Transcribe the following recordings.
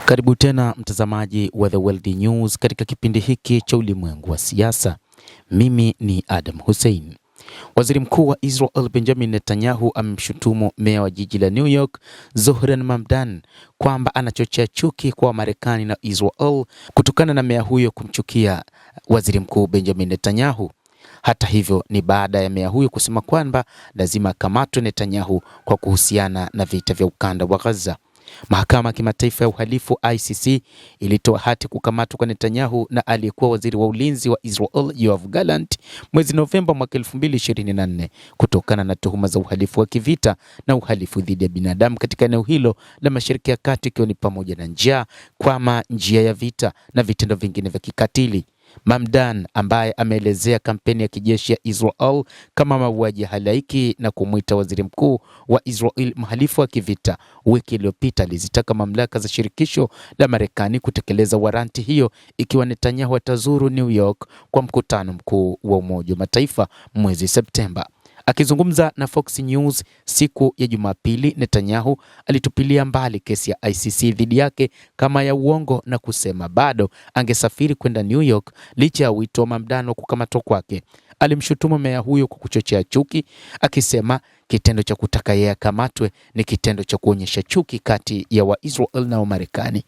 Karibu tena mtazamaji wa The World News katika kipindi hiki cha ulimwengu wa siasa. Mimi ni Adam Hussein. Waziri Mkuu wa Israel Benjamin Netanyahu amemshutumu meya wa jiji la New York Zohran Mamdan kwamba anachochea chuki kwa Marekani na Israel kutokana na meya huyo kumchukia Waziri Mkuu Benjamin Netanyahu. Hata hivyo ni baada ya meya huyo kusema kwamba lazima akamatwe Netanyahu kwa kuhusiana na vita vya ukanda wa Gaza. Mahakama ya Kimataifa ya Uhalifu ICC ilitoa hati kukamatwa kwa Netanyahu na aliyekuwa waziri wa ulinzi wa Israel Yoav Gallant mwezi Novemba mwaka 2024 kutokana na tuhuma za uhalifu wa kivita na uhalifu dhidi ya binadamu katika eneo hilo la Mashariki ya Kati, ikiwa ni pamoja na njia ya vita na vitendo vingine vya kikatili. Mamdan ambaye ameelezea kampeni ya kijeshi ya Israel kama mauaji ya halaiki na kumwita waziri mkuu wa Israel mhalifu wa kivita, wiki iliyopita alizitaka mamlaka za shirikisho la Marekani kutekeleza waranti hiyo ikiwa Netanyahu atazuru New York kwa mkutano mkuu wa Umoja wa Mataifa mwezi Septemba. Akizungumza na Fox News siku ya Jumapili, Netanyahu alitupilia mbali kesi ya ICC dhidi yake kama ya uongo na kusema bado angesafiri kwenda New York licha ya wito wa Mamdan kukamatwa kwake. Alimshutumu meya huyo kwa kuchochea chuki, akisema kitendo cha kutaka yeye akamatwe ni kitendo cha kuonyesha chuki kati ya Waisrael na Wamarekani.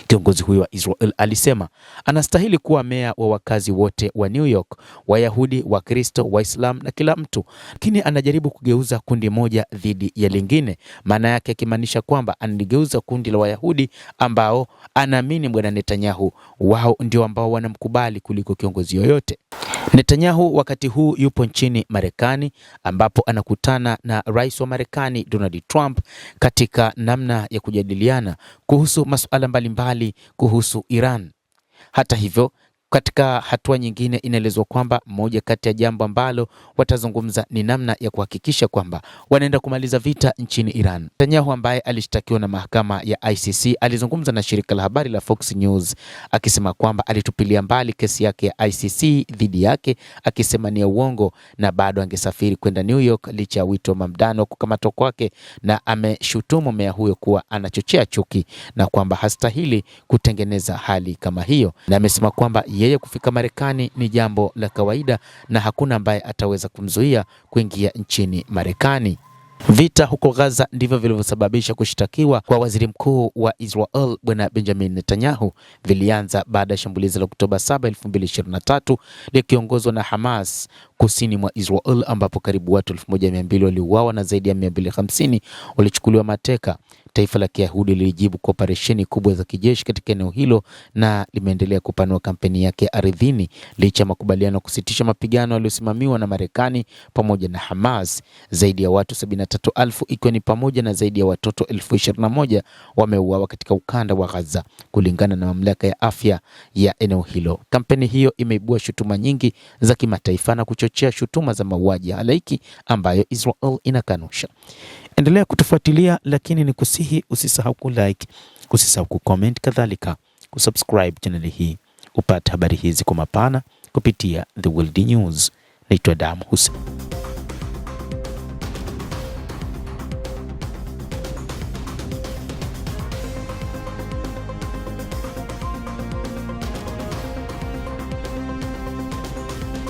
Kiongozi huyo wa Israel alisema anastahili kuwa meya wa wakazi wote wa New York, Wayahudi, Wakristo, Waislam na kila mtu, lakini anajaribu kugeuza kundi moja dhidi ya lingine. Maana yake akimaanisha kwamba analigeuza kundi la Wayahudi ambao anaamini bwana Netanyahu wao ndio ambao wanamkubali kuliko kiongozi yoyote. Netanyahu wakati huu yupo nchini Marekani ambapo anakutana na rais wa Marekani Donald Trump katika namna ya kujadiliana kuhusu masuala mbalimbali kuhusu Iran. Hata hivyo, katika hatua nyingine inaelezwa kwamba moja kati ya jambo ambalo watazungumza ni namna ya kuhakikisha kwamba wanaenda kumaliza vita nchini Iran. Netanyahu ambaye alishtakiwa na mahakama ya ICC alizungumza na shirika la habari la Fox News akisema kwamba alitupilia mbali kesi yake ya ICC dhidi yake, akisema ni ya uongo na bado angesafiri kwenda New York licha ya wito wa Mamdan kukamatwa kwake, na ameshutumu meya huyo kuwa anachochea chuki na kwamba hastahili kutengeneza hali kama hiyo, na amesema kwamba yeye kufika Marekani ni jambo la kawaida na hakuna ambaye ataweza kumzuia kuingia nchini Marekani. Vita huko Gaza ndivyo vilivyosababisha kushtakiwa kwa waziri mkuu wa Israel bwana Benjamin Netanyahu. Vilianza baada ya shambulizi la Oktoba 7, 2023 likiongozwa na Hamas kusini mwa Israel, ambapo karibu watu 1200 waliuawa na zaidi ya 250 walichukuliwa mateka. Taifa la Kiyahudi lilijibu kwa operesheni kubwa za kijeshi katika eneo hilo na limeendelea kupanua kampeni yake ardhini licha ya makubaliano kusitisha mapigano yaliyosimamiwa na Marekani pamoja na Hamas. Zaidi ya watu 73,000 ikiwa ni pamoja na zaidi ya watoto 21,000 wameuawa katika ukanda wa Gaza kulingana na mamlaka ya afya ya eneo hilo. Kampeni hiyo imeibua shutuma nyingi za kimataifa na kuchochea shutuma za mauaji ya halaiki ambayo Israel inakanusha. Endelea kutufuatilia, lakini ni kusihi usisahau kulike, usisahau kucomment, kadhalika kusubscribe channel hii upate habari hizi kwa mapana kupitia The World News. Naitwa Adam Hussein.